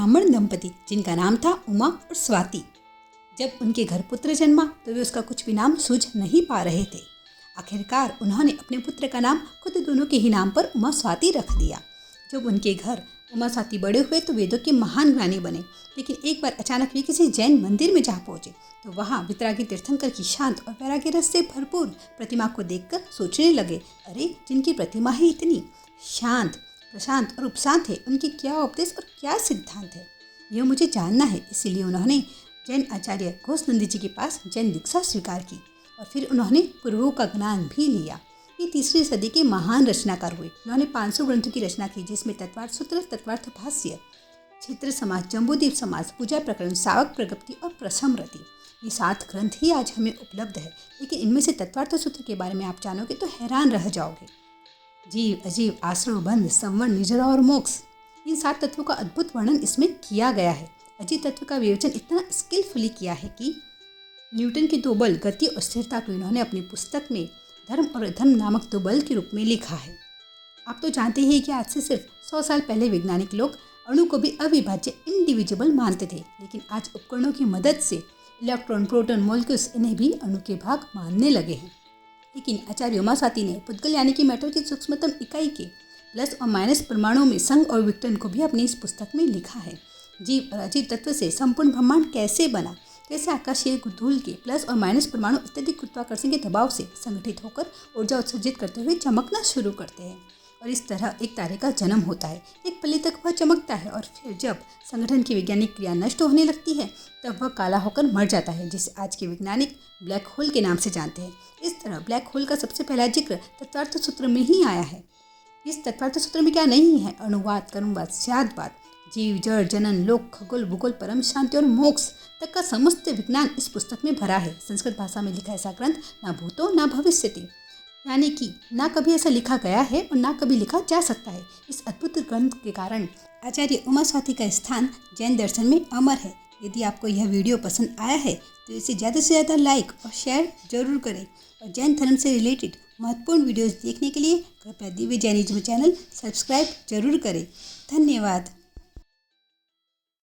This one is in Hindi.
ब्राह्मण दंपति जिनका नाम था उमा और स्वाति। जब उनके घर पुत्र जन्मा तो वे उसका कुछ भी नाम सूझ नहीं पा रहे थे। आखिरकार उन्होंने अपने पुत्र का नाम खुद दोनों के ही नाम पर उमा स्वाति रख दिया। जब उनके घर उमा स्वाति बड़े हुए तो वेदों के महान ज्ञानी बने, लेकिन एक बार अचानक वे किसी जैन मंदिर में जा पहुंचे तो वहाँ वितरागी तीर्थंकर की शांत और वैराग्य रस से भरपूर प्रतिमा को देखकर सोचने लगे, अरे जिनकी प्रतिमा ही इतनी शांत, प्रशांत और उपशांत है, उनके क्या उपदेश और क्या सिद्धांत है, यह मुझे जानना है। इसीलिए उन्होंने जैन आचार्य घोष नंदी जी के पास जैन दीक्षा स्वीकार की और फिर उन्होंने पूर्वों का ज्ञान भी लिया। ये 3री सदी के महान रचनाकार हुए। उन्होंने 500 ग्रंथों की रचना की, जिसमें तत्वार्थ सूत्र, तत्वार्थ भाष्य, क्षेत्र समाज, जम्बूद्वीप समाज, पूजा प्रकरण, सावक प्रगति और प्रसमरति, ये 7 ग्रंथ ही आज हमें उपलब्ध है। लेकिन इनमें से तत्वार्थ सूत्र के बारे में आप जानोगे तो हैरान रह जाओगे। जीव, अजीव, आश्रव, बंध, संवरण, निजरा और मोक्ष, इन 7 तत्वों का अद्भुत वर्णन इसमें किया गया है। अजीव तत्व का विवेचन इतना स्किलफुली किया है कि न्यूटन के 2 बल, गति और स्थिरता को इन्होंने अपनी पुस्तक में धर्म और अधर्म नामक 2 बल के रूप में लिखा है। आप तो जानते ही कि आज से सिर्फ 100 साल पहले वैज्ञानिक लोग अणु को भी अविभाज्य इंडिविजुअल मानते थे, लेकिन आज उपकरणों की मदद से इलेक्ट्रॉन, प्रोटॉन, मॉलिक्यूल्स इन्हें भी अणु के भाग मानने लगे हैं। लेकिन आचार्य उमा स्वाति ने पुद्गल यानी कि मैटर की सूक्ष्मतम इकाई के प्लस और माइनस परमाणुओं में संघ और विघटन को भी अपनी इस पुस्तक में लिखा है। जीव और अजीव तत्व से संपूर्ण ब्रह्मांड कैसे बना, कैसे आकाशीय धूल के प्लस और माइनस परमाणु अत्यधिक गुरुत्वाकर्षण के दबाव से संगठित होकर ऊर्जा उत्सर्जित करते हुए चमकना शुरू करते हैं और इस तरह एक तारे का जन्म होता है। एक पल तक वह चमकता है और फिर जब संगठन की वैज्ञानिक क्रिया नष्ट होने लगती है तब वह काला होकर मर जाता है, जिसे आज के वैज्ञानिक ब्लैक होल के नाम से जानते हैं। इस तरह ब्लैक होल का सबसे पहला जिक्र तत्वार्थ सूत्र में ही आया है। इस तत्वार्थ सूत्र में क्या नहीं है? अणुवाद, कर्मवाद, स्यादवाद, जीव, जड़, जनन, लोक, खगोल, भूगोल, परम शांति और मोक्ष तक का समस्त विज्ञान इस पुस्तक में भरा है। संस्कृत भाषा में लिखा ऐसा ग्रंथ ना भूतो ना भविष्यति, यानी कि ना कभी ऐसा लिखा गया है और ना कभी लिखा जा सकता है। इस अद्भुत ग्रंथ के कारण आचार्य उमा स्वाति का स्थान जैन दर्शन में अमर है। यदि आपको यह वीडियो पसंद आया है तो इसे ज़्यादा से ज़्यादा लाइक और शेयर जरूर करें और जैन धर्म से रिलेटेड महत्वपूर्ण वीडियोज़ देखने के लिए कृपया दिव्य जैनिज्म चैनल सब्सक्राइब जरूर करें। धन्यवाद।